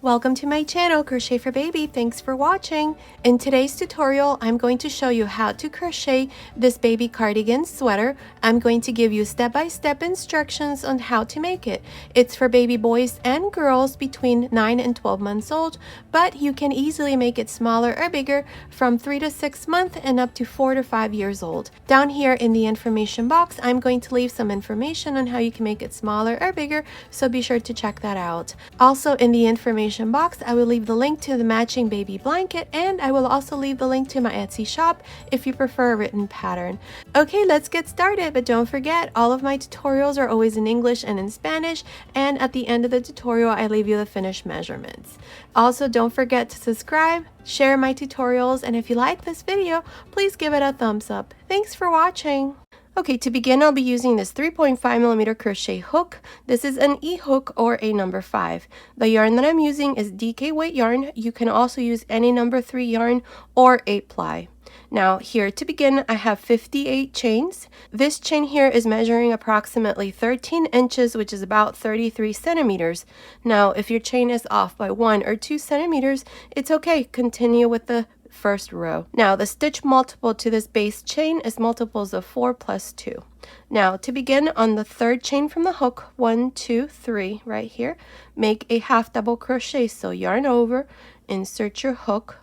Welcome to my channel, Crochet for Baby. Thanks for watching. In today's tutorial, I'm going to show you how to crochet this baby cardigan sweater. I'm going to give you step-by-step instructions on how to make it. It's for baby boys and girls between 9 and 12 months old, but you can easily make it smaller or bigger from 3 to 6 months and up to 4 to 5 years old. Down here in the information box, I'm going to leave some information on how you can make it smaller or bigger, so be sure to check that out. Also in the information box, I will leave the link to the matching baby blanket, and I will also leave the link to my Etsy shop if you prefer a written pattern. Okay, let's get started, but don't forget, all of my tutorials are always in English and in Spanish, and at the end of the tutorial, I leave you the finished measurements. Also, don't forget to subscribe, share my tutorials, and if you like this video, please give it a thumbs up. Thanks for watching. Okay, to begin, I'll be using this 3.5mm crochet hook. This is an E-hook or a number 5. The yarn that I'm using is DK weight yarn. You can also use any number 3 yarn or 8-ply. Now here to begin, I have 58 chains. This chain here is measuring approximately 13 inches, which is about 33 centimeters. Now if your chain is off by 1 or 2 centimeters, it's okay. Continue with the first row. Now the stitch multiple to this base chain is multiples of 4 plus 2. Now to begin, on the third chain from the hook, 1, 2, 3, right here, make a half double crochet. So yarn over, insert your hook,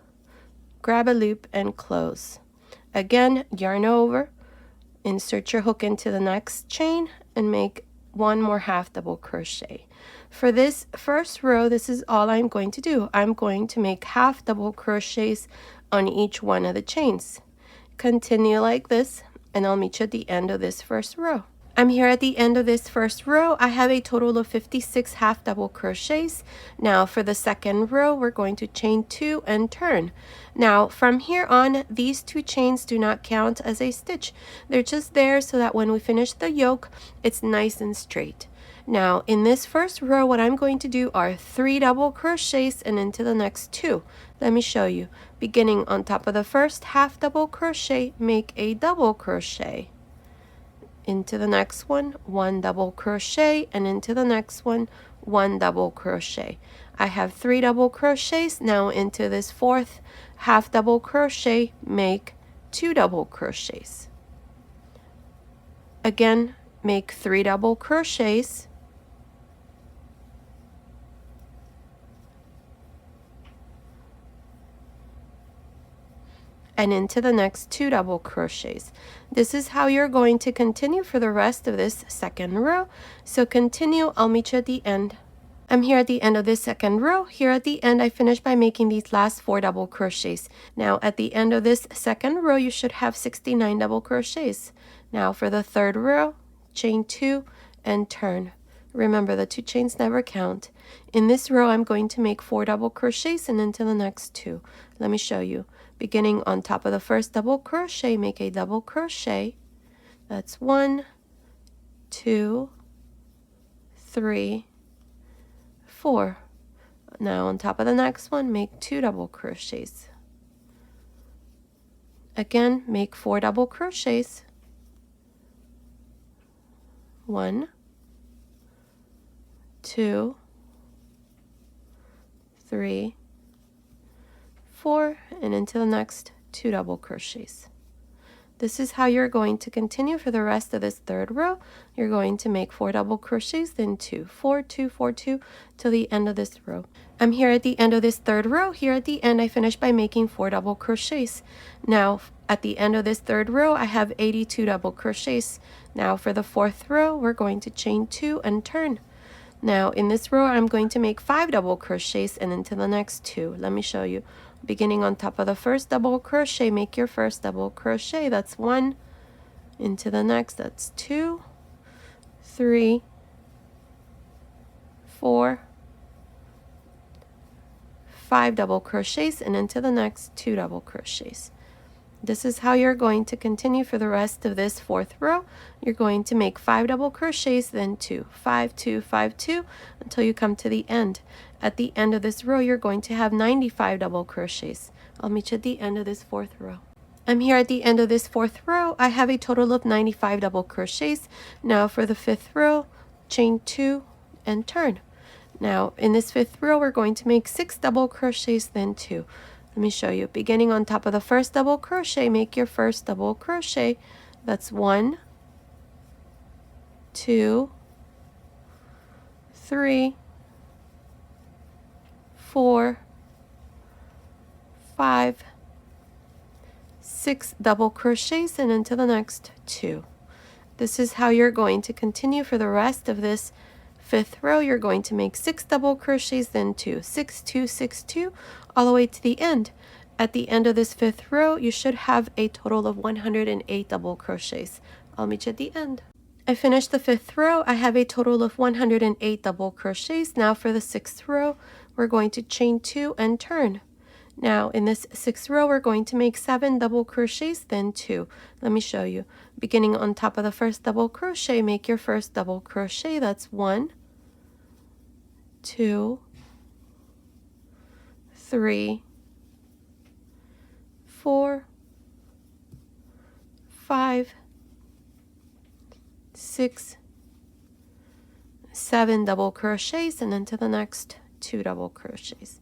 grab a loop and close. Again, yarn over, insert your hook into the next chain and make one more half double crochet. For this first row, this is all I'm going to do. I'm going to make half double crochets on each one of the chains. Continue like this, and I'll meet you at the end of this first row. I'm here at the end of this first row. I have a total of 56 half double crochets. Now for the second row, we're going to chain 2 and turn. Now from here on, these 2 chains do not count as a stitch. They're just there so that when we finish the yoke, it's nice and straight. Now in this first row, what I'm going to do are 3 double crochets and into the next 2. Let me show you. Beginning on top of the first half double crochet, make a double crochet. Into the next one, 1 double crochet, and into the next one, 1 double crochet. I have 3 double crochets. Now into this fourth half double crochet, make 2 double crochets. Again, make 3 double crochets. And into the next 2 double crochets. This is how you're going to continue for the rest of this second row. So continue, I'll meet you at the end. I'm here at the end of this second row. Here at the end, I finished by making these last 4 double crochets. Now at the end of this second row, you should have 69 double crochets. Now for the third row, chain 2 and turn. Remember, the 2 chains never count. In this row, I'm going to make 4 double crochets and into the next 2. Let me show you. Beginning on top of the first double crochet, make a double crochet. That's 1, 2, 3, 4. Now on top of the next one, make 2 double crochets. Again, make 4 double crochets. 1, 2, 3, 4, and into the next 2 double crochets. This is how you're going to continue for the rest of this third row. You're going to make 4 double crochets, then 2, 4, 2, 4, 2 till the end of this row. I'm here at the end of this third row. Here at the end, I finished by making 4 double crochets. Now at the end of this third row, I have 82 double crochets. Now for the fourth row, we're going to chain 2 and turn. Now in this row, I'm going to make 5 double crochets and into the next 2. Let me show you. Beginning on top of the first double crochet, make your first double crochet. That's 1. Into the next, that's 2, 3, 4, 5 double crochets, and into the next 2 double crochets. This is how you're going to continue for the rest of this fourth row. You're going to make 5 double crochets, then 2, 5, 2, 5, 2 until you come to the end. At the end of this row, you're going to have 95 double crochets. I'll meet you at the end of this fourth row. I'm here at the end of this fourth row. I have a total of 95 double crochets. Now for the fifth row, chain 2 and turn. Now in this fifth row, we're going to make 6 double crochets, then 2. Let me show you. Beginning on top of the first double crochet, make your first double crochet. That's 1, 2, 3, 4, 5, 6 double crochets, and into the next 2. This is how you're going to continue for the rest of this fifth row. You're going to make 6 double crochets, then 2, 6, 2, 6, 2, all the way to the end. At the end of this fifth row, you should have a total of 108 double crochets. I'll meet you at the end. I finished the fifth row. I have a total of 108 double crochets. Now for the sixth row, we're going to chain 2 and turn. Now in this sixth row, we're going to make 7 double crochets, then 2. Let me show you. Beginning on top of the first double crochet, make your first double crochet. That's 1, 2, 3, 4, 5, 6, 7 double crochets, and then to the next 2 double crochets.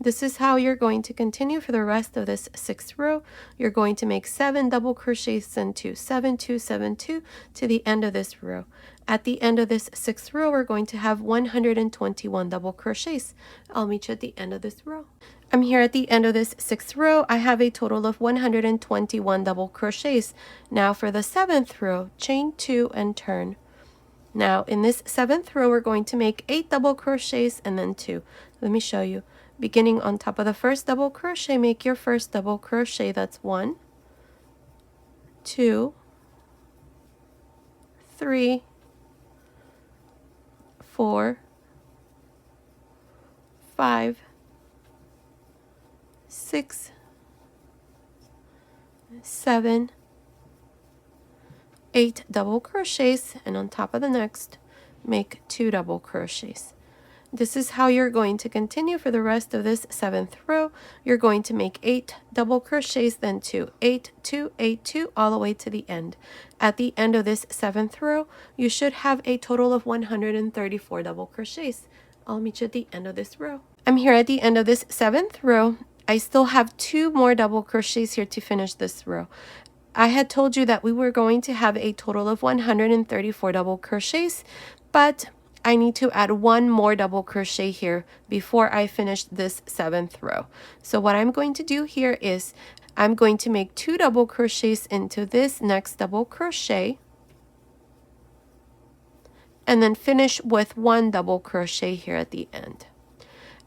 This is how you're going to continue for the rest of this sixth row. You're going to make 7 double crochets and 2, 7, 2, 7, 2 to the end of this row. At the end of this sixth row, we're going to have 121 double crochets. I'll meet you at the end of this row. I'm here at the end of this sixth row. I have a total of 121 double crochets. Now for the seventh row, chain 2 and turn. Now in this seventh row, we're going to make 8 double crochets and then 2. Let me show you. Beginning on top of the first double crochet, make your first double crochet. That's 1, 2, 3, 4, 5, 6, 7, 8 double crochets, and on top of the next, make 2 double crochets. This is how you're going to continue for the rest of this seventh row. You're going to make 8 double crochets, then 2, 8, 2, 8, 2, all the way to the end. At the end of this seventh row, you should have a total of 134 double crochets. I'll meet you at the end of this row. I'm here at the end of this seventh row. I still have 2 more double crochets here to finish this row. I had told you that we were going to have a total of 134 double crochets, but I need to add 1 more double crochet here before I finish this seventh row. So what I'm going to do here is I'm going to make 2 double crochets into this next double crochet and then finish with 1 double crochet here at the end.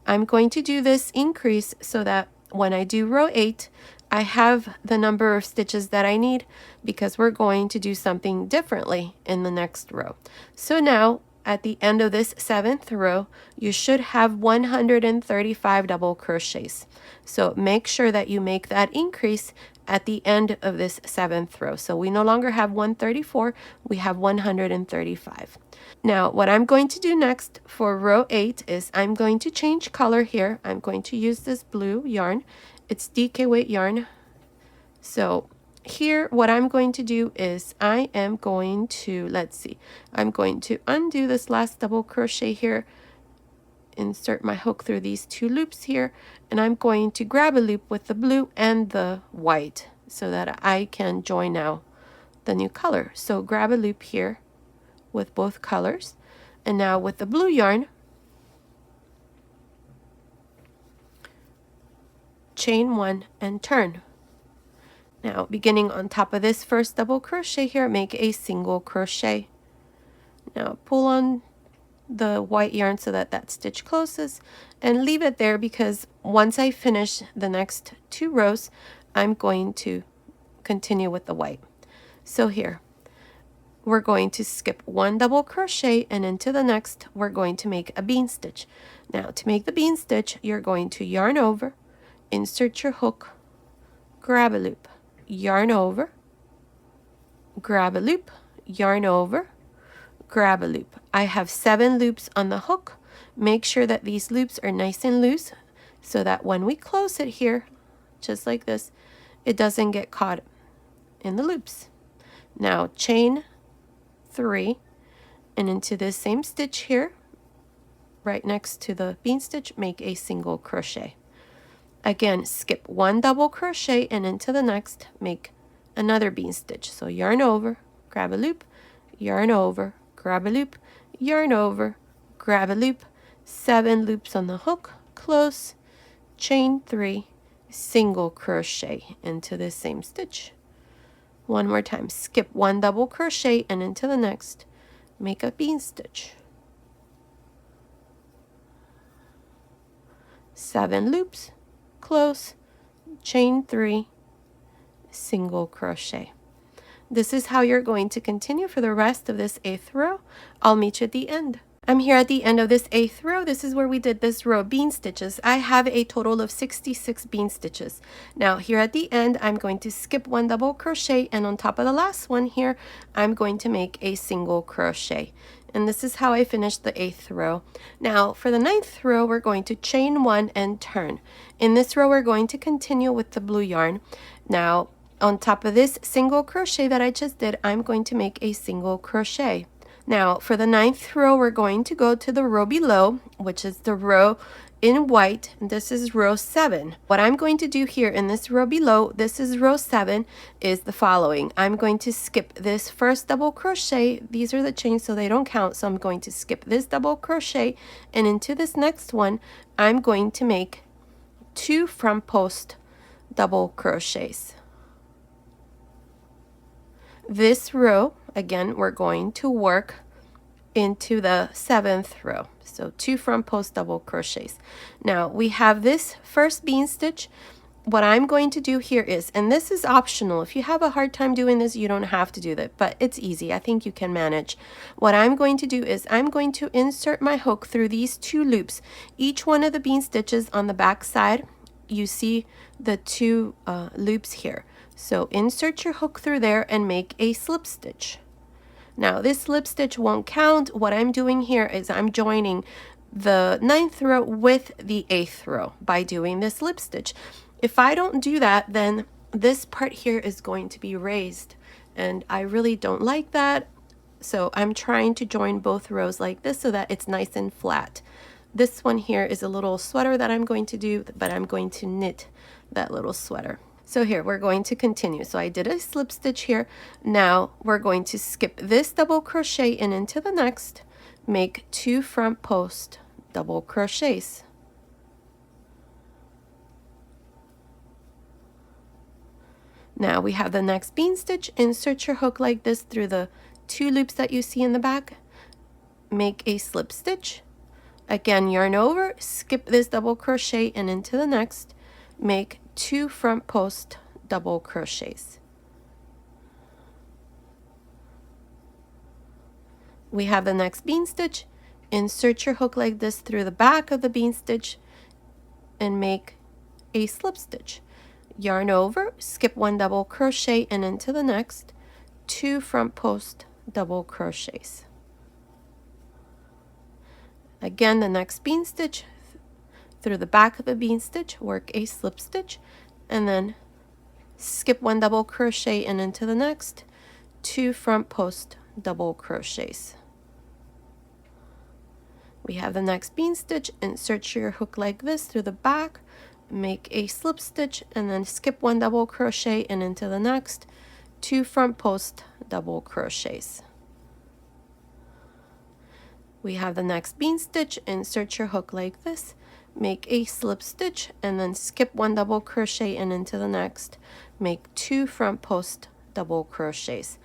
I'm going to do this increase so that when I do row 8, I have the number of stitches that I need, because we're going to do something differently in the next row. So now at the end of this seventh row, you should have 135 double crochets. So make sure that you make that increase at the end of this seventh row. So we no longer have 134, we have 135. Now what I'm going to do next for row 8 is I'm going to change color here. I'm going to use this blue yarn. It's DK weight yarn. So here what I'm going to do is I am going to, let's see, I'm going to undo this last double crochet here, insert my hook through these 2 loops here, and I'm going to grab a loop with the blue and the white so that I can join now the new color. So grab a loop here with both colors, and now with the blue yarn, chain 1 and turn. Now beginning on top of this first double crochet here, make a single crochet. Now pull on the white yarn so that that stitch closes, and leave it there, because once I finish the next 2 rows, I'm going to continue with the white. So here we're going to skip 1 double crochet, and into the next we're going to make a bean stitch. Now to make the bean stitch, you're going to yarn over, insert your hook, grab a loop, yarn over, grab a loop, yarn over, grab a loop. I have 7 loops on the hook. Make sure that these loops are nice and loose so that when we close it here, just like this, it doesn't get caught in the loops. Now chain 3 and into this same stitch here, right next to the bean stitch, make a single crochet. Again, skip one double crochet and into the next, make another bean stitch. So yarn over, grab a loop, yarn over, grab a loop, yarn over, grab a loop, 7 loops on the hook, close, chain 3, single crochet into the same stitch. One more time, skip one double crochet and into the next, make a bean stitch. 7 loops, close, chain 3, single crochet. This is how you're going to continue for the rest of this 8th row. I'll meet you at the end. I'm here at the end of this 8th row. This is where we did this row of bean stitches. I have a total of 66 bean stitches. Now here at the end, I'm going to skip one double crochet, and on top of the last one here, I'm going to make a single crochet. And this is how I finished the 8th row. Now for the 9th row, we're going to chain 1 and turn. In this row, we're going to continue with the blue yarn. Now on top of this single crochet that I just did, I'm going to make a single crochet. Now for the 9th row, we're going to go to the row below, which is the row in white. This is row 7. What I'm going to do here in this row below, this is row 7, is the following. I'm going to skip this first double crochet. These are the chains, so they don't count. So I'm going to skip this double crochet, and into this next one, I'm going to make 2 front post double crochets. This row, again, we're going to work into the 7th row. So 2 front post double crochets. Now we have this first bean stitch. What I'm going to do here is, and this is optional, if you have a hard time doing this, you don't have to do that, but it's easy. I think you can manage. What I'm going to do is I'm going to insert my hook through these 2 loops. Each one of the bean stitches on the back side, you see the 2 loops here. So insert your hook through there and make a slip stitch. Now this slip stitch won't count. What I'm doing here is I'm joining the 9th row with the 8th row by doing this slip stitch. If I don't do that, then this part here is going to be raised, and I really don't like that. So I'm trying to join both rows like this so that it's nice and flat. This one here is a little sweater that I'm going to do, but I'm going to knit that little sweater. So here we're going to continue. So I did a slip stitch here. Now we're going to skip this double crochet and into the next, make 2 front post double crochets. Now we have the next bean stitch. Insert your hook like this through the 2 loops that you see in the back, make a slip stitch. Again, yarn over, skip this double crochet and into the next, make 2 front post double crochets. We have the next bean stitch. Insert your hook like this through the back of the bean stitch and make a slip stitch. Yarn over, skip 1 double crochet and into the next, 2 front post double crochets. Again, the next bean stitch, through the back of the bean stitch, work a slip stitch, and then skip 1 double crochet and into the next, 2 front post double crochets. We have the next bean stitch. Insert your hook like this through the back, make a slip stitch, and then skip 1 double crochet and into the next, 2 front post double crochets. We have the next bean stitch. Insert your hook like this, make a slip stitch, and then skip 1 double crochet and into the next, make 2 front post double crochets.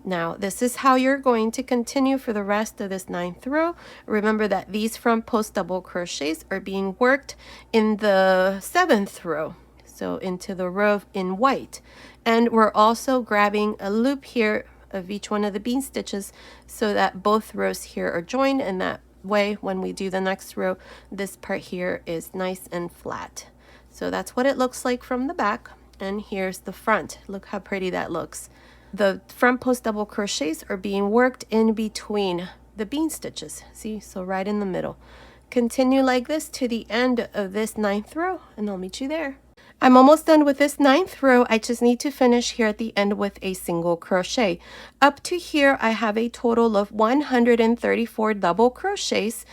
Now this is how you're going to continue for the rest of this 9th row. Remember that these front post double crochets are being worked in the 7th row, so into the row in white, and we're also grabbing a loop here of each one of the bean stitches so that both rows here are joined, and that way when we do the next row, this part here is nice and flat. So that's what it looks like from the back, and here's the front. Look how pretty that looks. The front post double crochets are being worked in between the bean stitches, see, so right in the middle. Continue like this to the end of this 9th row, and I'll meet you there. I'm almost done with this 9th row. I just need to finish here at the end with a single crochet. Up to here, I have a total of 134 double crochets.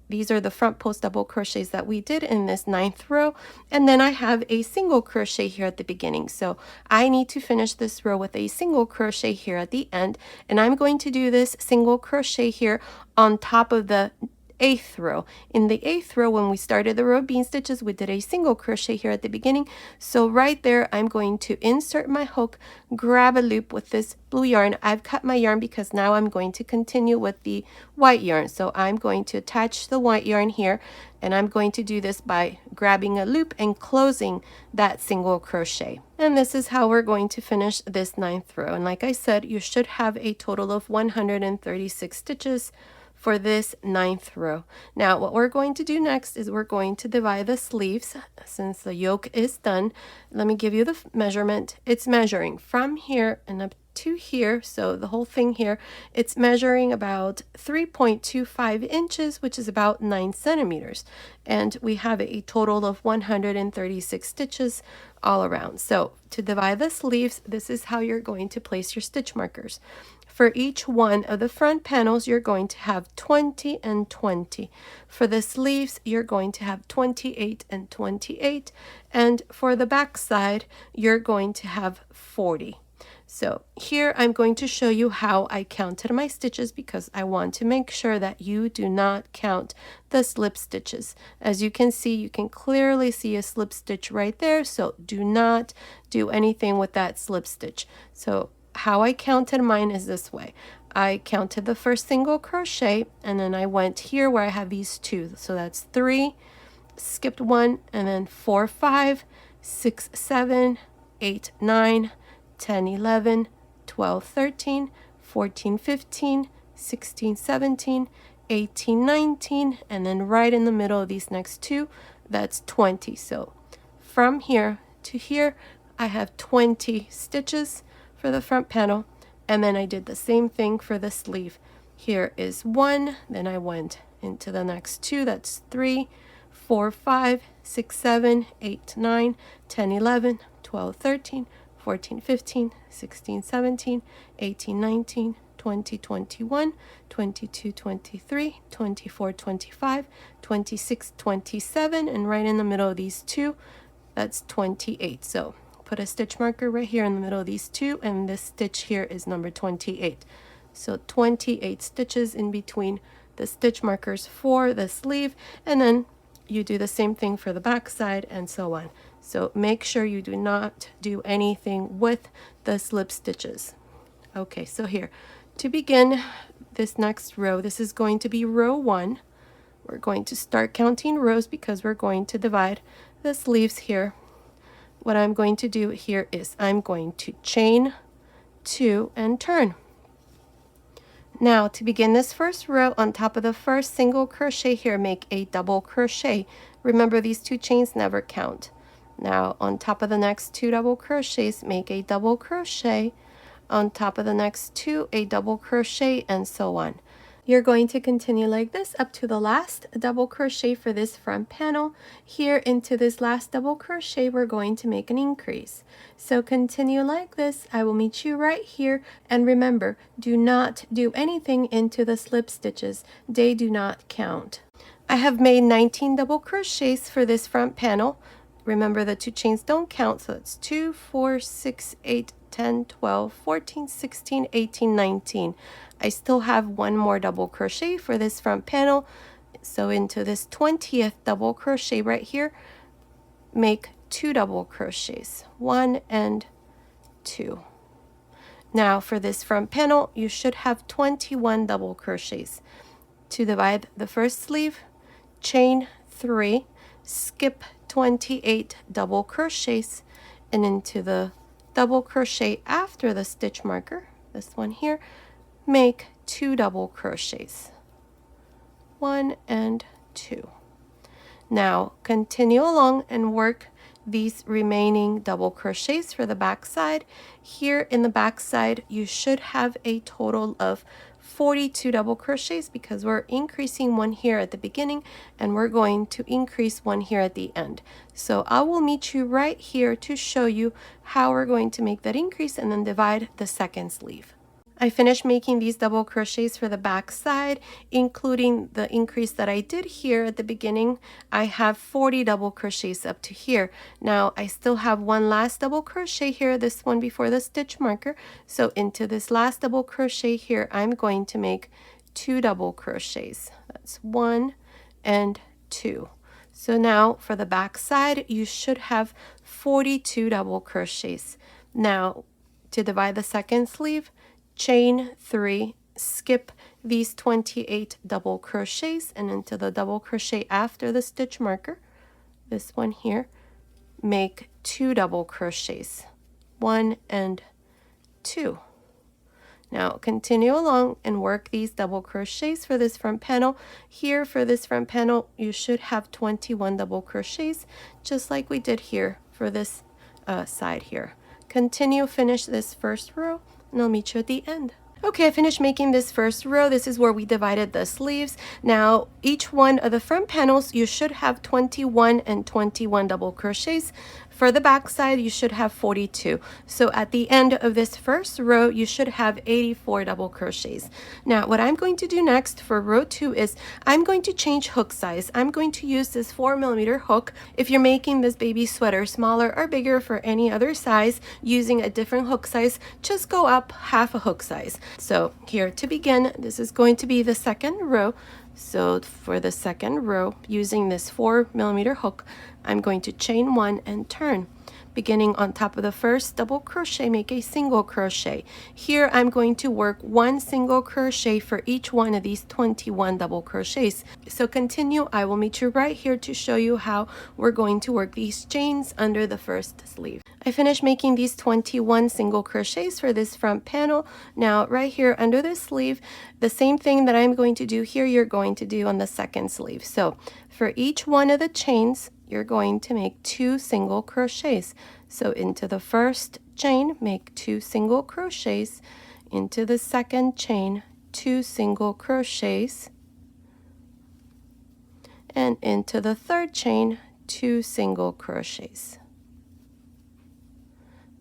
these are the front post double crochets that we did in this 9th row, and then I have a single crochet here at the beginning. So I need to finish this row with a single crochet here at the end, and I'm going to do this single crochet here on top of the 8th row. In the 8th row, when we started the row of bean stitches, we did a single crochet here at the beginning. So right there, I'm going to insert my hook, grab a loop with this blue yarn. I've cut my yarn because now I'm going to continue with the white yarn. So I'm going to attach the white yarn here, and I'm going to do this by grabbing a loop and closing that single crochet. And this is how we're going to finish this 9th row. And like I said, you should have a total of 136 stitches for this 9th row. Now what we're going to do next is we're going to divide the sleeves. Since the yoke is done, let me give you the measurement. It's measuring from here and up to here, so the whole thing here, it's measuring about 3.25 inches, which is about 9 centimeters, and we have a total of 136 stitches all around. So to divide the sleeves, this is how you're going to place your stitch markers. For each one of the front panels, you're going to have 20 and 20. For the sleeves, you're going to have 28 and 28. And for the back side, you're going to have 40. So here I'm going to show you how I counted my stitches, because I want to make sure that you do not count the slip stitches. As you can see, you can clearly see a slip stitch right there. So do not do anything with that slip stitch. So how I counted mine is this way. I counted the first single crochet, and then I went here where I have these 2. So that's 3, skipped 1, and then 4, 5, 6, 7, 8, 9, 10, 11, 12, 13, 14, 15, 16, 17, 18, 19, and then right in the middle of these next 2, that's 20. So from here to here, I have 20 stitches for the front panel, and then I did the same thing for the sleeve. Here is 1, then I went into the next 2, that's 3, 4, 5, 6, 7, 8, 9, 10, 11, 12, 13, 14, 15, 16, 17, 18, 19, 20, 21, 22, 23, 24, 25, 26, 27, and right in the middle of these 2, that's 28. So put a stitch marker right here in the middle of these 2, and this stitch here is number 28. So 28 stitches in between the stitch markers for the sleeve, and then you do the same thing for the back side and so on. So make sure you do not do anything with the slip stitches. Okay, so here to begin this next row, this is going to be row 1. We're going to start counting rows because we're going to divide the sleeves here. What I'm going to do here is I'm going to chain 2 and turn. Now to begin this first row, on top of the first single crochet here, make a double crochet. Remember, these 2 chains never count. Now on top of the next 2 double crochets, make a double crochet. On top of the next 2, a double crochet, and so on. You're going to continue like this up to the last double crochet for this front panel. Here into this last double crochet, we're going to make an increase. So continue like this. I will meet you right here. And remember, do not do anything into the slip stitches. They do not count. I have made 19 double crochets for this front panel. Remember, the 2 chains don't count, so it's 2, 4, 6, 8, 10, 12, 14, 16, 18, 19. I still have 1 more double crochet for this front panel. So into this 20th double crochet right here, make 2 double crochets, 1 and 2. Now for this front panel, you should have 21 double crochets. To divide the first sleeve, chain 3, skip 28 double crochets, and into the double crochet after the stitch marker, this one here, make 2 double crochets, 1 and 2. Now continue along and work these remaining double crochets for the back side. Here in the back side, you should have a total of 42 double crochets because we're increasing 1 here at the beginning and we're going to increase 1 here at the end. So I will meet you right here to show you how we're going to make that increase and then divide the second sleeve. I finished making these double crochets for the back side, including the increase that I did here at the beginning. I have 40 double crochets up to here. Now I still have one last double crochet here, this one before the stitch marker. So into this last double crochet here, I'm going to make 2 double crochets. That's 1 and 2. So now for the back side, you should have 42 double crochets. Now to divide the second sleeve, chain 3, skip these 28 double crochets, and into the double crochet after the stitch marker, this one here, make 2 double crochets, 1 and 2. Now continue along and work these double crochets for this front panel. Here for this front panel, you should have 21 double crochets, just like we did here for this side here. Continue, finish this first row, and I'll meet you at the end. Okay, I finished making this first row. This is where we divided the sleeves. Now, each one of the front panels, you should have 21 and 21 double crochets. For the back side, you should have 42. So at the end of this first row, you should have 84 double crochets. Now, what I'm going to do next for row 2 is I'm going to change hook size. I'm going to use this 4mm hook. If you're making this baby sweater smaller or bigger for any other size using a different hook size, just go up half a hook size. So here to begin, this is going to be the second row. So for the second row, using this 4mm hook, I'm going to chain 1 and turn. Beginning on top of the first double crochet, make a single crochet. Here I'm going to work 1 single crochet for each one of these 21 double crochets. So continue, I will meet you right here to show you how we're going to work these chains under the first sleeve. I finished making these 21 single crochets for this front panel. Now right here under the sleeve, the same thing that I'm going to do here, you're going to do on the second sleeve. So for each one of the chains, you're going to make 2 single crochets. So into the first chain, make 2 single crochets. Into the second chain, 2 single crochets. And into the third chain, 2 single crochets.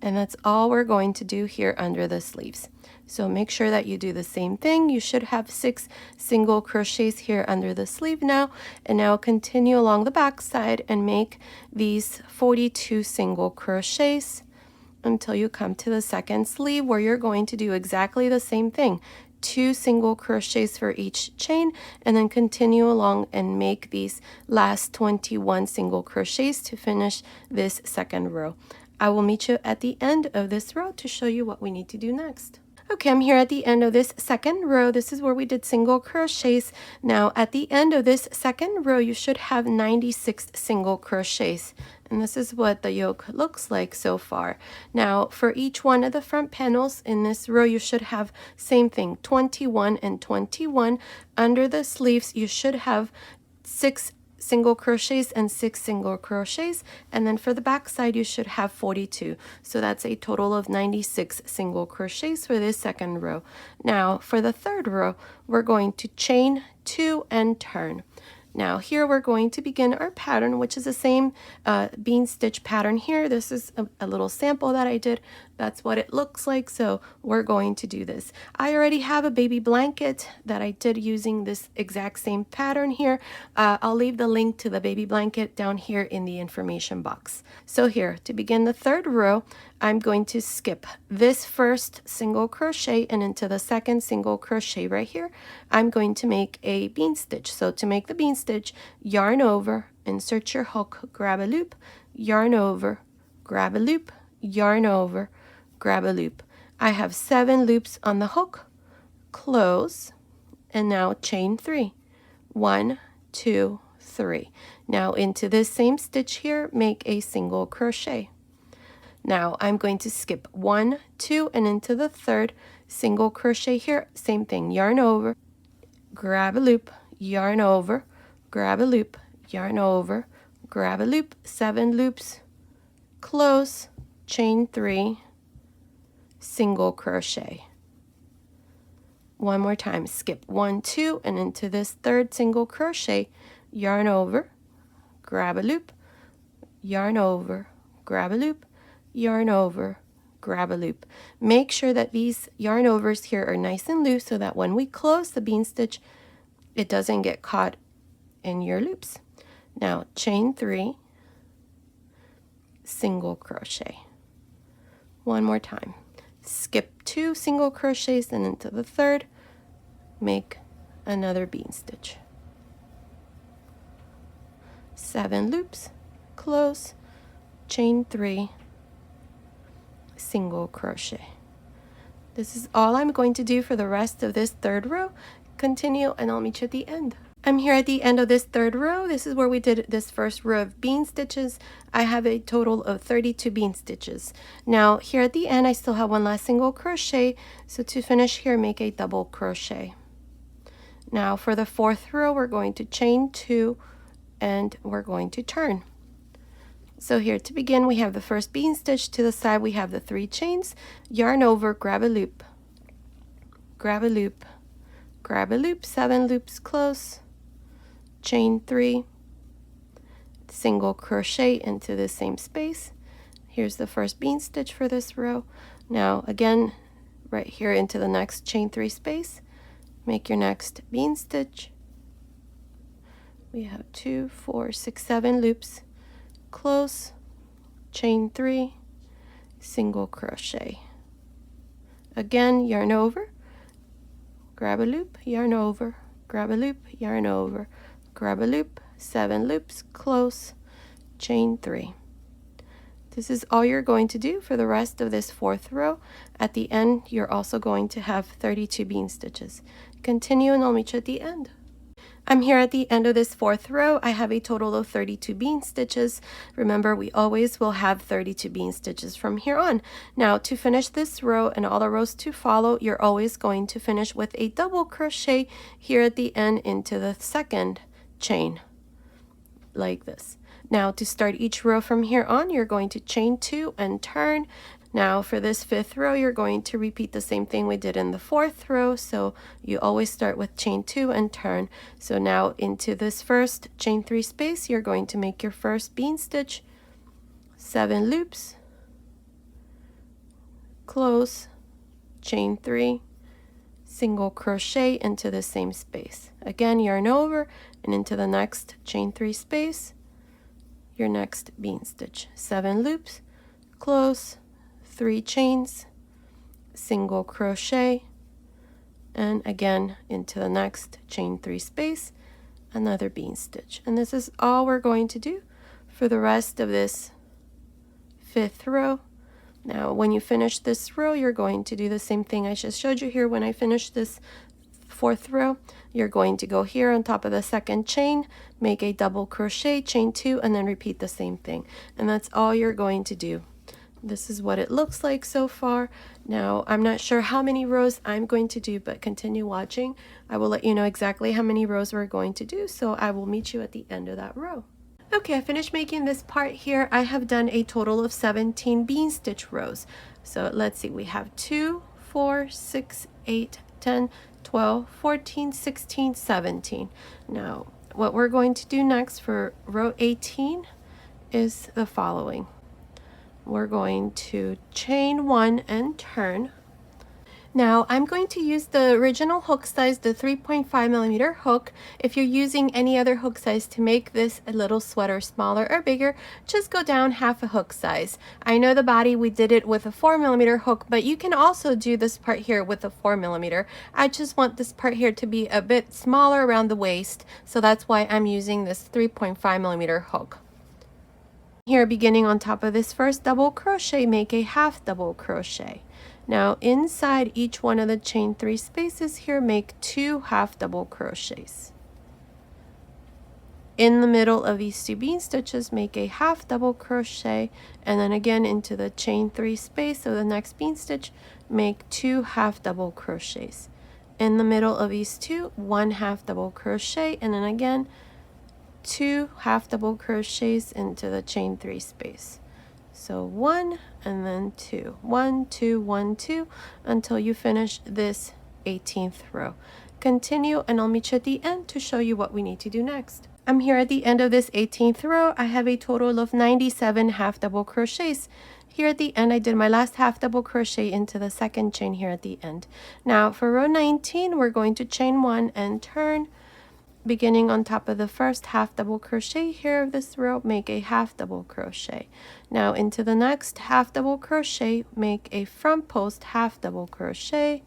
And that's all we're going to do here under the sleeves. So make sure that you do the same thing. You should have 6 single crochets here under the sleeve now. And now continue along the back side and make these 42 single crochets until you come to the second sleeve, where you're going to do exactly the same thing. 2 single crochets for each chain, and then continue along and make these last 21 single crochets to finish this second row. I will meet you at the end of this row to show you what we need to do next. Okay, I'm here at the end of this second row. This is where we did single crochets. Now at the end of this second row, you should have 96 single crochets. And this is what the yoke looks like so far. Now for each one of the front panels in this row, you should have same thing, 21 and 21. Under the sleeves, you should have 6 single crochets and 6 single crochets, and then for the back side you should have 42. So that's a total of 96 single crochets for this second row. Now for the third row, we're going to chain 2 and turn. Now here we're going to begin our pattern, which is the same bean stitch pattern here. This is a little sample that I did. That's what it looks like, so we're going to do this. I already have a baby blanket that I did using this exact same pattern here. I'll leave the link to the baby blanket down here in the information box. So here, to begin the third row, I'm going to skip this first single crochet, and into the second single crochet right here, I'm going to make a bean stitch. So to make the bean stitch, yarn over, insert your hook, grab a loop, yarn over, grab a loop, yarn over, grab a loop. I have 7 loops on the hook, close, and now chain 3. 1, 2, 3. Now into this same stitch here, make a single crochet. Now I'm going to skip 1, 2, and into the third single crochet here, same thing, yarn over, grab a loop, yarn over, grab a loop, yarn over, grab a loop, 7 loops, close, chain 3, single crochet. One more time, skip 1, 2, and into this third single crochet, yarn over, grab a loop, yarn over, grab a loop, yarn over, grab a loop. Make sure that these yarn overs here are nice and loose so that when we close the bean stitch, it doesn't get caught in your loops. Now chain 3, single crochet. One more time. Skip 2 single crochets and into the third, make another bean stitch. 7 loops, close, chain 3, single crochet. This is all I'm going to do for the rest of this third row. Continue and I'll meet you at the end. I'm here at the end of this third row. This is where we did this first row of bean stitches. I have a total of 32 bean stitches. Now here at the end I still have one last single crochet, so to finish here make a double crochet. Now for the fourth row we're going to chain 2 and we're going to turn. So here to begin we have the first bean stitch. To the side we have the 3 chains, yarn over, grab a loop, grab a loop, grab a loop, 7 loops, close, chain 3, single crochet into the same space. Here's the first bean stitch for this row. Now again right here into the next chain 3 space, make your next bean stitch. We have 2, 4, 6, 7 loops, close, chain 3, single crochet. Again, yarn over, grab a loop, yarn over, grab a loop, yarn over, grab a loop, 7 loops, close, chain 3. This is all you're going to do for the rest of this fourth row. At the end, you're also going to have 32 bean stitches. Continue and I'll meet you at the end. I'm here at the end of this fourth row. I have a total of 32 bean stitches. Remember, we always will have 32 bean stitches from here on. Now, to finish this row and all the rows to follow, you're always going to finish with a double crochet here at the end into the second chain, like this. Now, to start each row from here on, you're going to chain 2 and turn. Now for this fifth row, you're going to repeat the same thing we did in the fourth row. So you always start with chain 2 and turn. So now into this first chain 3 space, you're going to make your first bean stitch, 7 loops, close, chain 3, single crochet into the same space. Again, yarn over and into the next chain 3 space, your next bean stitch, 7 loops, close, 3 chains, single crochet, and again into the next chain 3 space, another bean stitch. And this is all we're going to do for the rest of this fifth row. Now when you finish this row, you're going to do the same thing I just showed you here. When I finish this fourth row, you're going to go here on top of the second chain, make a double crochet, chain 2, and then repeat the same thing. And that's all you're going to do. This is what it looks like so far. Now, I'm not sure how many rows I'm going to do, but continue watching. I will let you know exactly how many rows we're going to do, so I will meet you at the end of that row. Okay, I finished making this part here. I have done a total of 17 bean stitch rows. So let's see, we have 2, 4, 6, 8, 10, 12, 14, 16, 17. Now, what we're going to do next for row 18 is the following. We're going to chain 1 and turn. Now I'm going to use the original hook size, the 3.5mm hook. If you're using any other hook size to make this a little sweater smaller or bigger, just go down half a hook size. I know the body we did it with a 4mm hook, but you can also do this part here with a 4mm. I just want this part here to be a bit smaller around the waist, so that's why I'm using this 3.5mm hook. Here, beginning on top of this first double crochet, make a half double crochet. Now inside each one of the chain 3 spaces here, make 2 half double crochets. In the middle of these 2 bean stitches, make a half double crochet, and then again into the chain 3 space of the next bean stitch, make 2 half double crochets. In the middle of these 2, 1 half double crochet, and then again 2 half double crochets into the chain 3 space. So 1 and then 2, 1, 2, 1, 2 until you finish this 18th row. Continue and I'll meet you at the end to show you what we need to do next. I'm here at the end of this 18th row. I have a total of 97 half double crochets. Here at the end, I did my last half double crochet into the second chain here at the end. Now for row 19, we're going to chain 1 and turn, beginning on top of the first half double crochet here of this row, make a half double crochet. Now into the next half double crochet, make a front post half double crochet,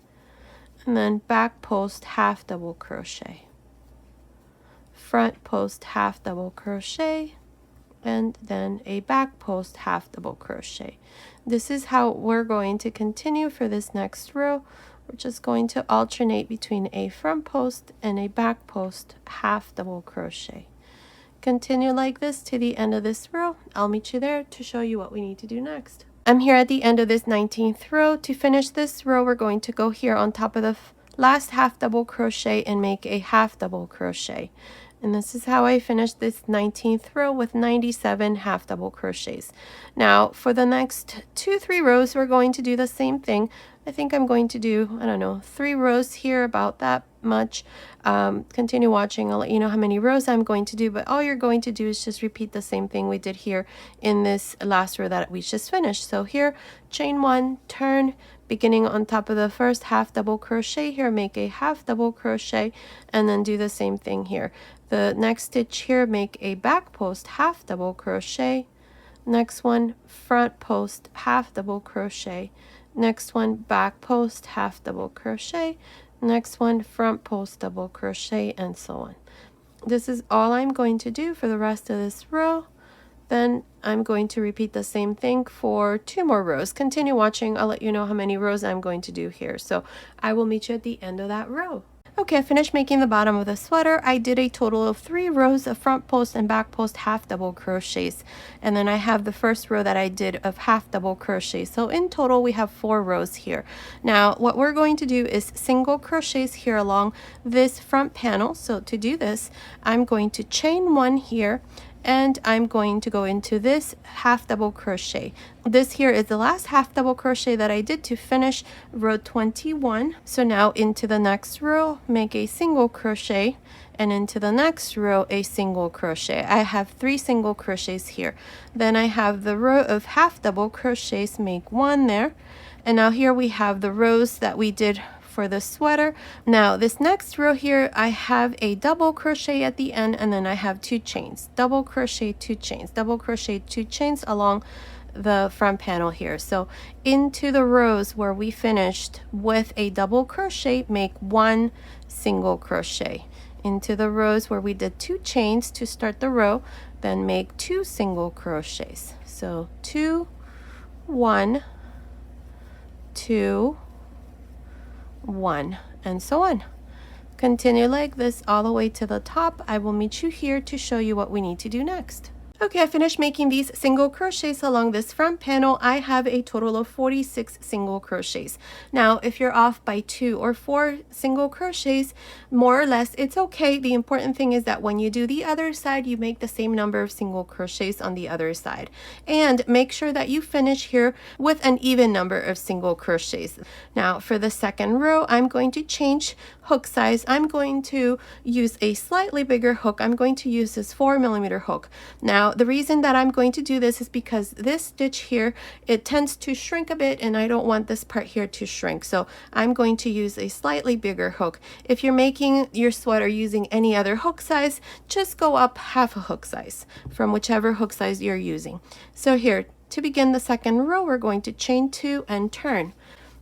and then back post half double crochet, front post half double crochet, and then a back post half double crochet. This is how we're going to continue for this next row. We're just going to alternate between a front post and a back post half double crochet. Continue like this to the end of this row. I'll meet you there to show you what we need to do next. I'm here at the end of this 19th row. To finish this row, we're going to go here on top of the last half double crochet and make a half double crochet. And this is how I finished this 19th row with 97 half double crochets. Now for the next 2-3 rows, we're going to do the same thing. I think I'm going to do, I don't know, 3 rows here, about that much. Continue watching, I'll let you know how many rows I'm going to do, but all you're going to do is just repeat the same thing we did here in this last row that we just finished. So here, chain 1, turn, beginning on top of the first half double crochet here, make a half double crochet, and then do the same thing here. The next stitch here, make a back post half double crochet, next one front post half double crochet, next one back post half double crochet, next one front post double crochet, and so on. This is all I'm going to do for the rest of this row. Then I'm going to repeat the same thing for 2 more rows. Continue watching, I'll let you know how many rows I'm going to do here. So I will meet you at the end of that row. Okay, I finished making the bottom of the sweater. I did a total of 3 rows of front post and back post half double crochets, and then I have the first row that I did of half double crochet. So in total we have 4 rows here. Now what we're going to do is single crochets here along this front panel. So to do this, I'm going to chain 1 here, and I'm going to go into this half double crochet. This here is the last half double crochet that I did to finish row 21. So now into the next row, make a single crochet, and into the next row a single crochet. I have 3 single crochets here. Then I have the row of half double crochets, make 1 there, and now here we have the rows that we did for the sweater. Now this next row here, I have a double crochet at the end, and then I have 2 chains, double crochet, 2 chains, double crochet, 2 chains along the front panel here. So into the rows where we finished with a double crochet, make 1 single crochet. Into the rows where we did 2 chains to start the row, then make 2 single crochets. So 2, 1, 2, 1, and so on. Continue like this all the way to the top. I will meet you here to show you what we need to do next. Okay, I finished making these single crochets along this front panel. I have a total of 46 single crochets. Now, if you're off by 2 or 4 single crochets, more or less, it's okay. The important thing is that when you do the other side, you make the same number of single crochets on the other side. And make sure that you finish here with an even number of single crochets. Now, for the second row, I'm going to change hook size. I'm going to use a slightly bigger hook. I'm going to use this 4mm hook. Now, the reason that I'm going to do this is because this stitch here, it tends to shrink a bit, and I don't want this part here to shrink. So I'm going to use a slightly bigger hook. If you're making your sweater using any other hook size, just go up half a hook size from whichever hook size you're using. So here, to begin the second row, we're going to chain 2 and turn.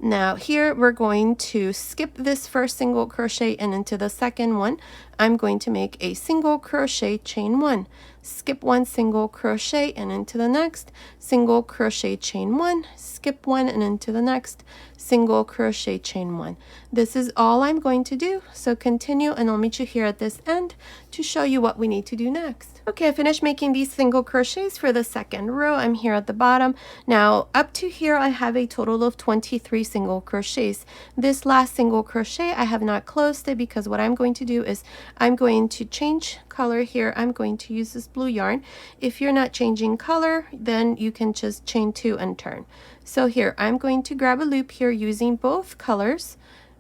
Now here we're going to skip this first single crochet, and into the second one I'm going to make a single crochet, chain 1, skip 1 single crochet, and into the next single crochet, chain 1, skip 1, and into the next single crochet, chain 1. This is all I'm going to do, so continue, and I'll meet you here at this end to show you what we need to do next. Okay, I finished making these single crochets for the second row. I'm here at the bottom. Now up to here I have a total of 23 single crochets. This last single crochet I have not closed it, because what I'm going to do is I'm going to change color here. I'm going to use this blue yarn. If you're not changing color, then you can just chain 2 and turn. So here I'm going to grab a loop here using both colors,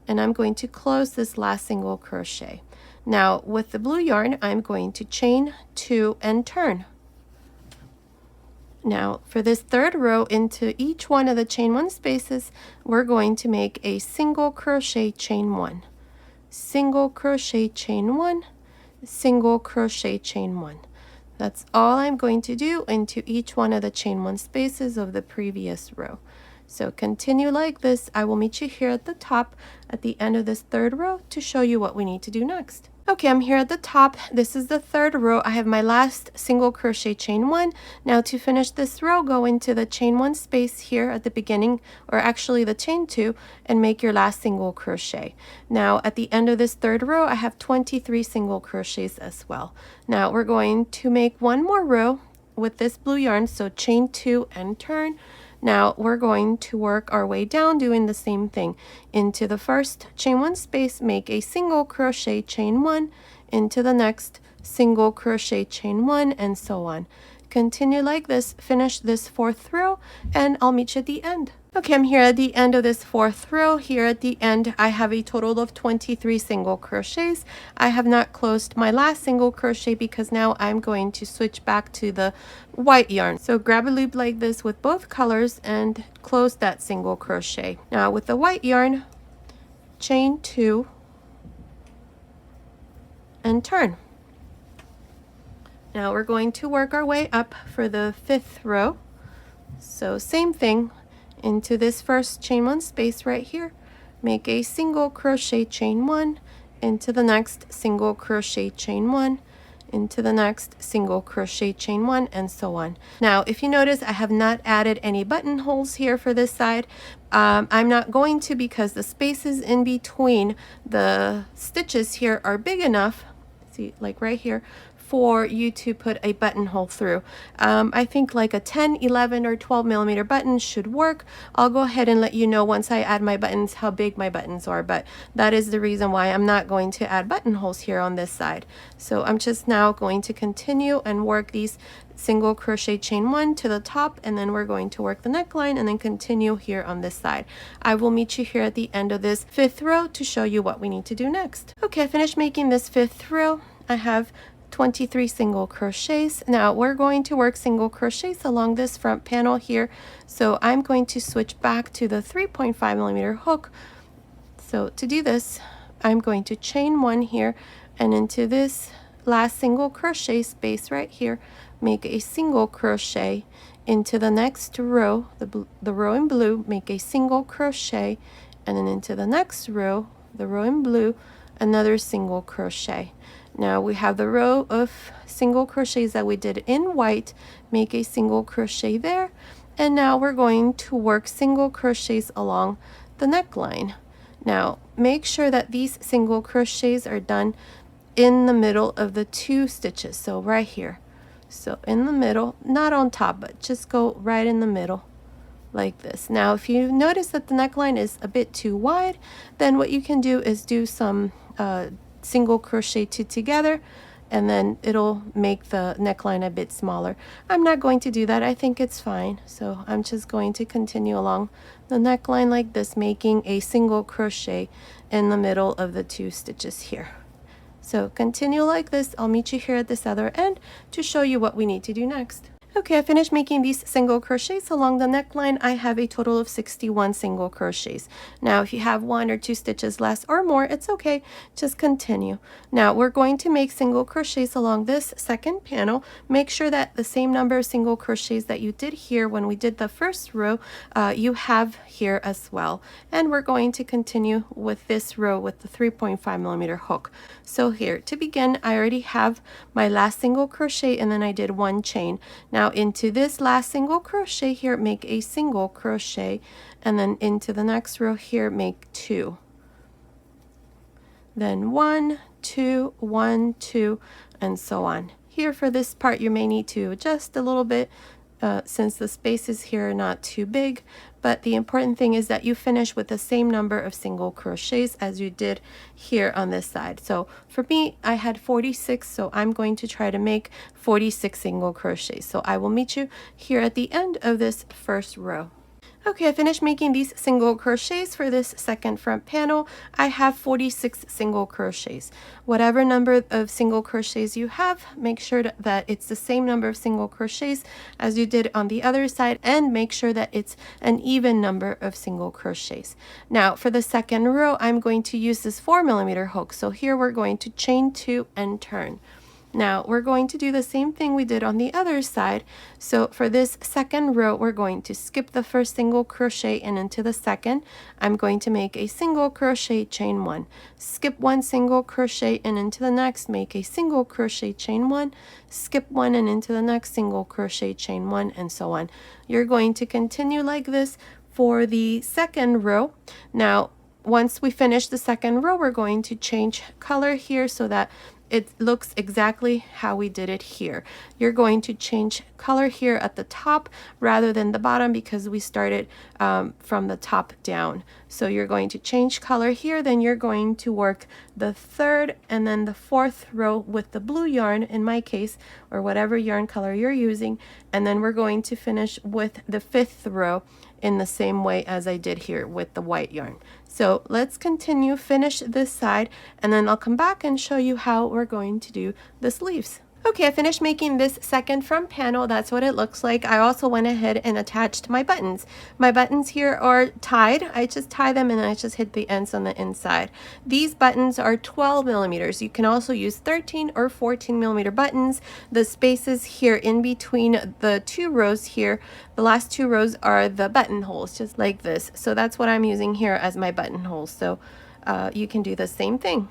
and I'm going to close this last single crochet. Now with the blue yarn, I'm going to chain 2 and turn. Now for this third row, into each one of the chain one spaces, we're going to make a single crochet chain one, single crochet chain one, single crochet chain one. That's all I'm going to do into each one of the chain one spaces of the previous row. So continue like this. I will meet you here at the top at the end of this third row to show you what we need to do next. Okay, I'm here at the top. This is the third row. I have my last single crochet chain one. Now to finish this row, go into the chain one space here at the beginning, or actually the chain two, and make your last single crochet. Now at the end of this third row, I have 23 single crochets as well. Now we're going to make one more row with this blue yarn, so chain two and turn. Now we're going to work our way down doing the same thing. Into the first chain one space, make a single crochet chain one, into the next single crochet chain one, and so on. Continue like this, finish this fourth row, and I'll meet you at the end. Okay, I'm here at the end of this fourth row. Here at the end, I have a total of 23 single crochets. I have not closed my last single crochet because now I'm going to switch back to the white yarn. So grab a loop like this with both colors and close that single crochet. Now with the white yarn, chain two and turn. Now we're going to work our way up for the fifth row. So same thing. Into this first chain one space right here, make a single crochet chain one, into the next single crochet chain one, into the next single crochet chain one, and so on. Now if you notice, I have not added any buttonholes here for this side. I'm not going to, because the spaces in between the stitches here are big enough, see, like right here, for you to put a buttonhole through. I think like a 10, 11, or 12 millimeter button should work. I'll go ahead and let you know once I add my buttons how big my buttons are, but that is the reason why I'm not going to add buttonholes here on this side. So I'm just now going to continue and work these single crochet chain one to the top, and then we're going to work the neckline and then continue here on this side. I will meet you here at the end of this fifth row to show you what we need to do next. Okay, I finished making this fifth row. I have 23 single crochets. Now we're going to work single crochets along this front panel here. So I'm going to switch back to the 3.5 millimeter hook. So to do this, I'm going to chain one here, and into this last single crochet space right here, make a single crochet. Into the next row, the row in blue, make a single crochet, and then into the next row, the row in blue, another single crochet. Now we have the row of single crochets that we did in white, make a single crochet there, and now we're going to work single crochets along the neckline. Now make sure that these single crochets are done in the middle of the two stitches, so right here. So in the middle, not on top, but just go right in the middle like this. Now if you notice that the neckline is a bit too wide, then what you can do is do some single crochet two together, and then it'll make the neckline a bit smaller. I'm not going to do that. I think it's fine. So I'm just going to continue along the neckline like this, making a single crochet in the middle of the two stitches here. So continue like this. I'll meet you here at this other end to show you what we need to do next. Okay, I finished making these single crochets along the neckline. I have a total of 61 single crochets. Now, if you have one or two stitches less or more, it's okay. Just continue. Now, we're going to make single crochets along this second panel. Make sure that the same number of single crochets that you did here when we did the first row, you have here as well. And we're going to continue with this row with the 3.5 millimeter hook. So here, to begin, I already have my last single crochet, and then I did one chain. Now into this last single crochet here, make a single crochet, and then into the next row here, make two. Then 1, 2, 1, 2, and so on. Here for this part, you may need to adjust a little bit since the spaces here are not too big, but the important thing is that you finish with the same number of single crochets as you did here on this side. So for me, I had 46, so I'm going to try to make 46 single crochets. So I will meet you here at the end of this first row. Okay, I finished making these single crochets for this second front panel. I have 46 single crochets. Whatever number of single crochets you have, make sure that it's the same number of single crochets as you did on the other side, and make sure that it's an even number of single crochets. Now for the second row, I'm going to use this 4mm hook. So here we're going to chain 2 and turn. Now we're going to do the same thing we did on the other side. So for this second row, we're going to skip the first single crochet and into the second. I'm going to make a single crochet, chain 1, skip 1 single crochet and into the next, make a single crochet, chain 1, skip 1 and into the next, single crochet, chain 1, and so on. You're going to continue like this for the second row. Now once we finish the second row, we're going to change color here so that it looks exactly how we did it here. You're going to change color here at the top rather than the bottom because we started from the top down. So you're going to change color here, then you're going to work the third and then the fourth row with the blue yarn in my case, or whatever yarn color you're using, and then we're going to finish with the fifth row in the same way as I did here with the white yarn. So let's continue, finish this side, and then I'll come back and show you how we're going to do the sleeves. Okay, I finished making this second front panel. That's what it looks like. I also went ahead and attached my buttons. My buttons here are tied. I just tie them and I just hit the ends on the inside. These buttons are 12mm. You can also use 13 or 14mm buttons. The spaces here in between the two rows here, the last two rows are the buttonholes, just like this. So that's what I'm using here as my buttonholes. So you can do the same thing.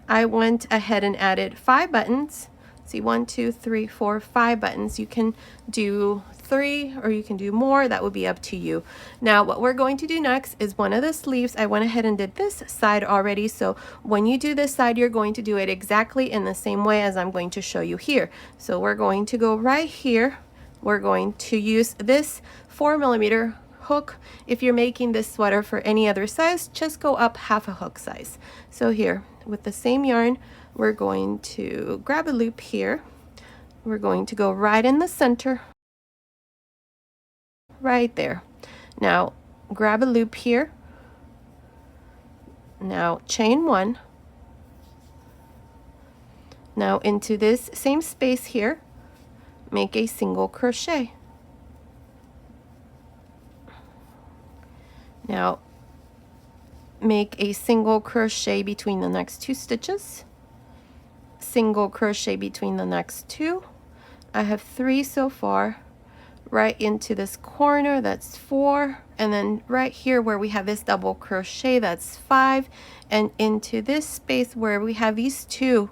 I went ahead and added 5 buttons. See, 1, 2, 3, 4, 5 buttons. You can do 3 or you can do more. That would be up to you. Now what we're going to do next is one of the sleeves. I went ahead and did this side already. So when you do this side, you're going to do it exactly in the same way as I'm going to show you here. So we're going to go right here. We're going to use this 4mm hook. If you're making this sweater for any other size, just go up half a hook size. So here with the same yarn, we're going to grab a loop here. We're going to go right in the center, right there. Now grab a loop here. Now chain 1. Now into this same space here, make a single crochet. Now make a single crochet between the next 2 stitches, single crochet between the next 2. I have 3 so far. Right into this corner, that's 4, and then right here where we have this double crochet, that's 5, and into this space where we have these 2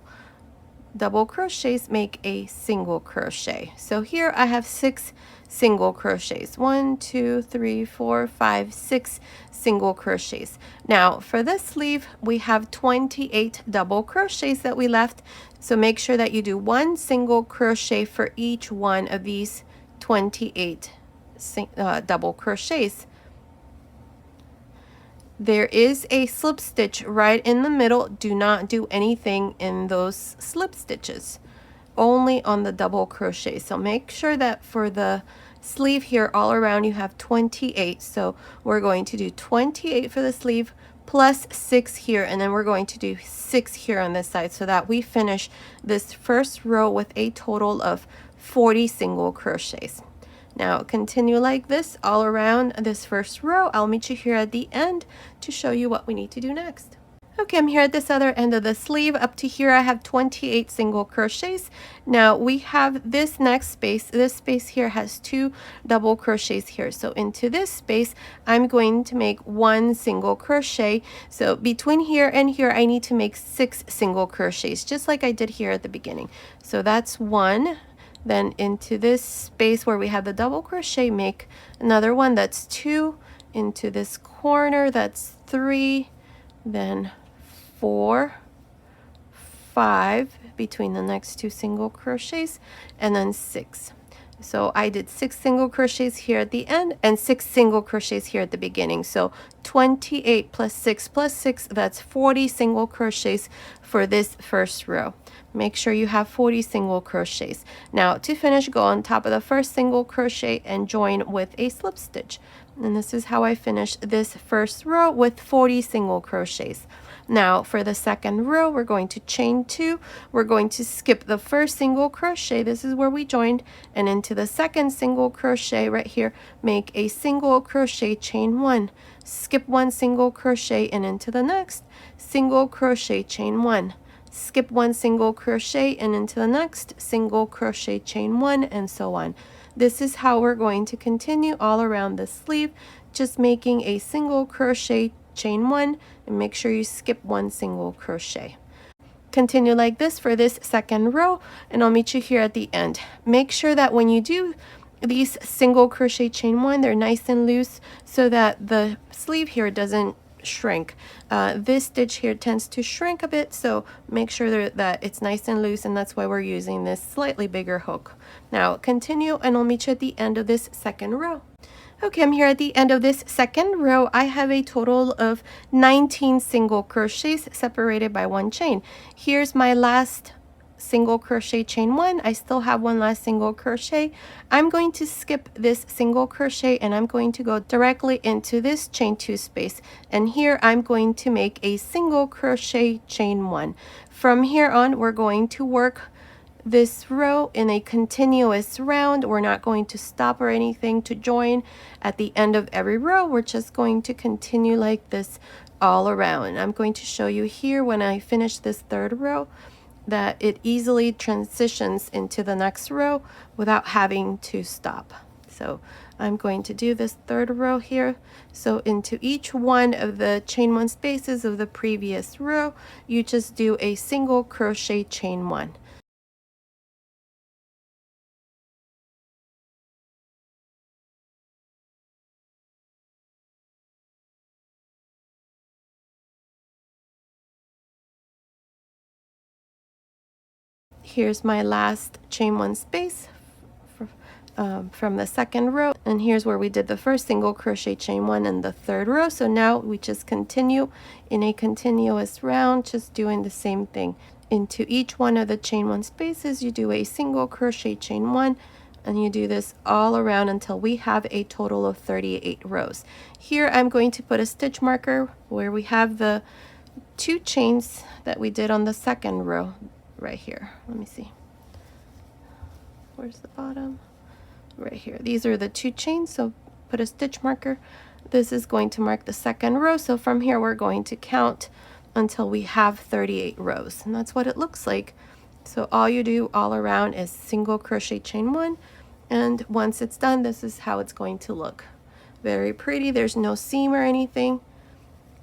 double crochets, make a single crochet. So here I have 6 single crochets. 1, 2, 3, 4, 5, 6 single crochets. Now for this sleeve, we have 28 double crochets that we left. So make sure that you do 1 single crochet for each one of these 28 double crochets. There is a slip stitch right in the middle. Do not do anything in those slip stitches, only on the double crochet. So make sure that for the sleeve here all around you have 28. So we're going to do 28 for the sleeve plus 6 here, and then we're going to do 6 here on this side so that we finish this first row with a total of 40 single crochets. Now continue like this all around this first row. I'll meet you here at the end to show you what we need to do next. Okay, I'm here at this other end of the sleeve. Up to here I have 28 single crochets. Now we have this next space. This space here has 2 double crochets here. So into this space I'm going to make 1 single crochet. So between here and here I need to make 6 single crochets, just like I did here at the beginning. So that's 1. Then into this space where we have the double crochet, make another one, that's 2. Into this corner, that's 3. Then 4, 5 between the next 2 single crochets, and then 6. So I did 6 single crochets here at the end and 6 single crochets here at the beginning. So 28 plus 6 plus 6, that's 40 single crochets for this first row. Make sure you have 40 single crochets. Now to finish, go on top of the first single crochet and join with a slip stitch. And this is how I finished this first row with 40 single crochets. Now for the second row, we're going to chain 2. We're going to skip the first single crochet. This is where we joined, and into the second single crochet right here, make a single crochet, chain 1, skip 1 single crochet, and into the next single crochet, chain 1, skip 1 single crochet, and into the next single crochet, chain 1, and so on. This is how we're going to continue all around the sleeve, just making a single crochet, chain 1, and make sure you skip 1 single crochet. Continue like this for this second row, and I'll meet you here at the end. Make sure that when you do these single crochet, chain 1, they're nice and loose so that the sleeve here doesn't shrink. This stitch here tends to shrink a bit, so make sure that it's nice and loose, and that's why we're using this slightly bigger hook. Now continue, and I'll meet you at the end of this second row. Okay, I'm here at the end of this second row. I have a total of 19 single crochets separated by 1 chain. Here's my last single crochet, chain 1. I still have 1 last single crochet. I'm going to skip this single crochet, and I'm going to go directly into this chain 2 space, and here I'm going to make a single crochet, chain 1. From here on, we're going to work this row in a continuous round. We're not going to stop or anything to join at the end of every row. We're just going to continue like this all around. And I'm going to show you here when I finish this third row that it easily transitions into the next row without having to stop. So I'm going to do this third row here. So into each one of the chain 1 spaces of the previous row, you just do a single crochet, chain 1. Here's my last chain 1 space from the second row, and here's where we did the first single crochet, chain 1 in the third row. So now we just continue in a continuous round, just doing the same thing. Into each one of the chain 1 spaces, you do a single crochet, chain 1, and you do this all around until we have a total of 38 rows. Here I'm going to put a stitch marker where we have the 2 chains that we did on the second row. Right here, let me see, where's the bottom? Right here. These are the 2 chains, so put a stitch marker. This is going to mark the second row, so from here we're going to count until we have 38 rows, and that's what it looks like. So all you do all around is single crochet, chain 1, and once it's done, this is how it's going to look. Very pretty. There's no seam or anything.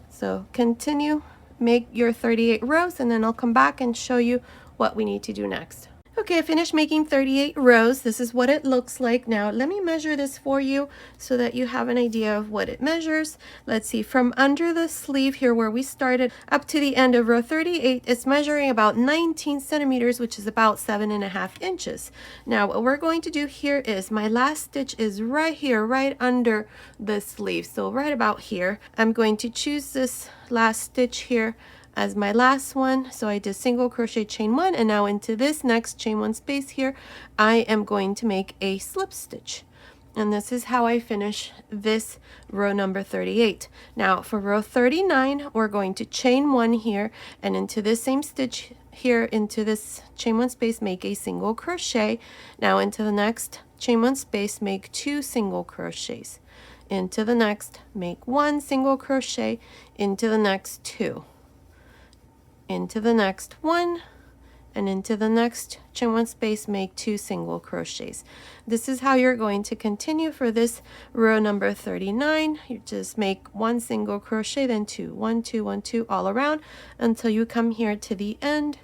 So continue, make your 38 rows, and then I'll come back and show you what we need to do next. Okay, I finished making 38 rows. This is what it looks like. Now let me measure this for you so that you have an idea of what it measures. Let's see, from under the sleeve here where we started up to the end of row 38, it's measuring about 19 centimeters, which is about 7.5 inches. Now what we're going to do here is my last stitch is right here, right under the sleeve. So right about here, I'm going to choose this last stitch here as my last one. So I did single crochet, chain 1, and now into this next chain 1 space here, I am going to make a slip stitch. And this is how I finish this row number 38. Now for row 39, we're going to chain 1 here, and into this same stitch here, into this chain 1 space, make a single crochet. Now into the next chain 1 space, make 2 single crochets. Into the next, make 1 single crochet. Into the next, 2. Into the next, 1, and into the next chain 1 space, make 2 single crochets. This is how you're going to continue for this row number 39. You just make 1 single crochet, then 2, 1, 2, 1, 2 all around until you come here to the end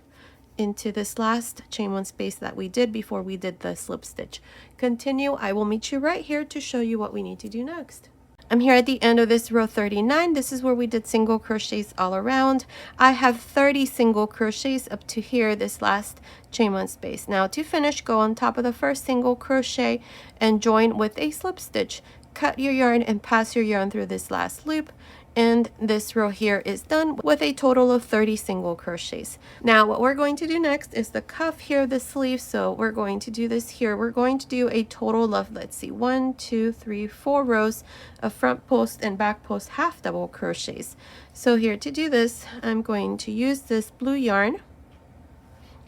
into this last chain 1 space that we did before we did the slip stitch. Continue. I will meet you right here to show you what we need to do next. I'm here at the end of this row 39. This is where we did single crochets all around. I have 30 single crochets up to here, this last chain one space. Now to finish, go on top of the first single crochet and join with a slip stitch. Cut your yarn and pass your yarn through this last loop. And this row here is done with a total of 30 single crochets. Now what we're going to do next is the cuff here, the sleeve. So we're going to do this here. We're going to do a total of, let's see, 1, 2, 3, 4 rows of front post and back post half double crochets. So here to do this, I'm going to use this blue yarn.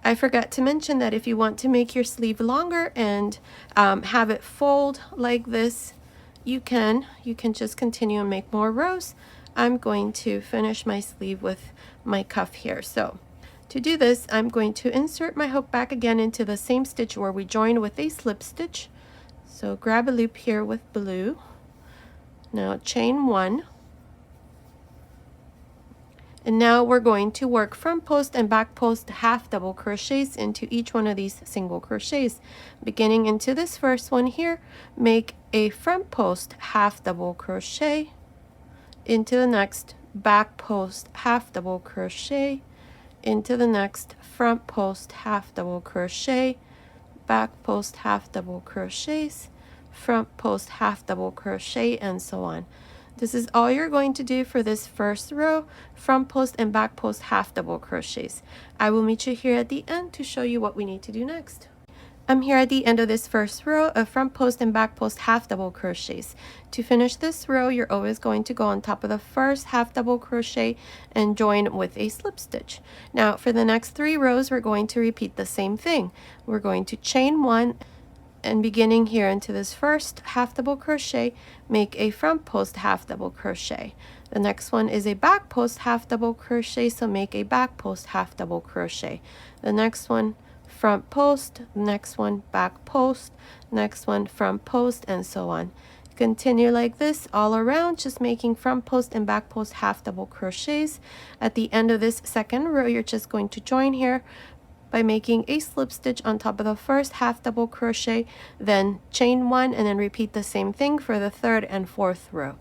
I forgot to mention that if you want to make your sleeve longer and have it fold like this, you can just continue and make more rows. I'm going to finish my sleeve with my cuff here. So to do this, I'm going to insert my hook back again into the same stitch where we joined with a slip stitch. So grab a loop here with blue. Now chain 1. And now we're going to work front post and back post half double crochets into each one of these single crochets. Beginning into this first one here, make a front post half double crochet, into the next back post half double crochet, into the next front post half double crochet, back post half double crochets, front post half double crochet, and so on. This is all you're going to do for this first row, front post and back post half double crochets. I will meet you here at the end to show you what we need to do next. I'm here at the end of this first row of front post and back post half double crochets. To finish this row, you're always going to go on top of the first half double crochet and join with a slip stitch. Now for the next 3 rows, we're going to repeat the same thing. We're going to chain 1 and beginning here into this first half double crochet, make a front post half double crochet. The next one is a back post half double crochet, so make a back post half double crochet. The next one front post, next one back post, next one front post, and so on. Continue like this all around, just making front post and back post half double crochets. At the end of this second row, you're just going to join here by making a slip stitch on top of the first half double crochet, then chain 1 and then repeat the same thing for the third and fourth row.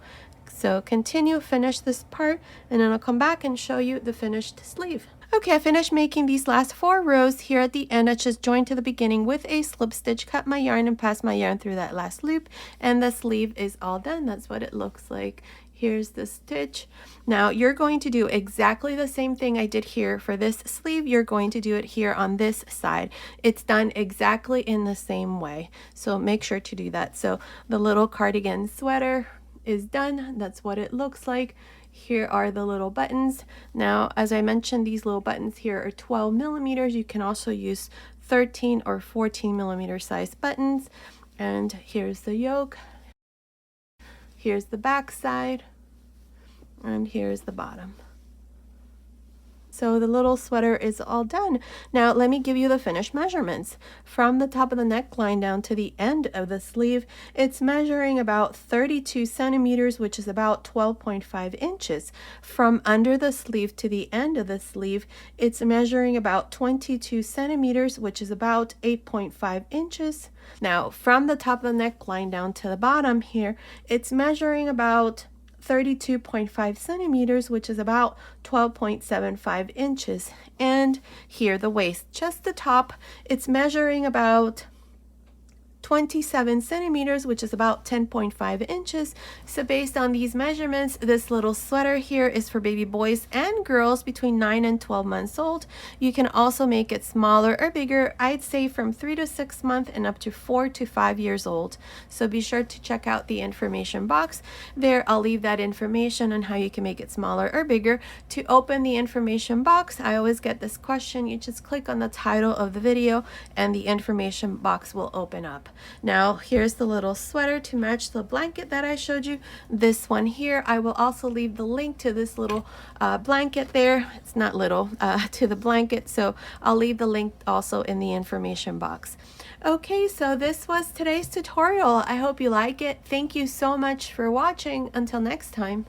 So continue, finish this part, and then I'll come back and show you the finished sleeve. Okay, I finished making these last 4 rows. Here at the end, I just joined to the beginning with a slip stitch, cut my yarn and pass my yarn through that last loop, and the sleeve is all done. That's what it looks like. Here's the stitch. Now you're going to do exactly the same thing I did here for this sleeve. You're going to do it here on this side. It's done exactly in the same way. So make sure to do that. So the little cardigan sweater is done. That's what it looks like. Here are the little buttons. Now, as I mentioned, these little buttons here are 12 millimeters. You can also use 13 or 14 millimeter size buttons. And here's the yoke. Here's the back side, and here's the bottom. So the little sweater is all done. Now let me give you the finished measurements. From the top of the neckline down to the end of the sleeve, it's measuring about 32 centimeters, which is about 12.5 inches. From under the sleeve to the end of the sleeve, it's measuring about 22 centimeters, which is about 8.5 inches. Now from the top of the neckline down to the bottom here, it's measuring about 32.5 centimeters, which is about 12.75 inches. And here the waist, just the top, it's measuring about 27 centimeters, which is about 10.5 inches. So based on these measurements, this little sweater here is for baby boys and girls between 9 and 12 months old. You can also make it smaller or bigger, I'd say from 3 to 6 months and up to 4 to 5 years old. So be sure to check out the information box. There, I'll leave that information on how you can make it smaller or bigger. To open the information box, I always get this question. You just click on the title of the video and the information box will open up. Now here's the little sweater to match the blanket that I showed you. This one here, I will also leave the link to this little blanket there. It's not little, to the blanket, so I'll leave the link also in the information box. Okay, so this was today's tutorial. I hope you like it. Thank you so much for watching. Until next time.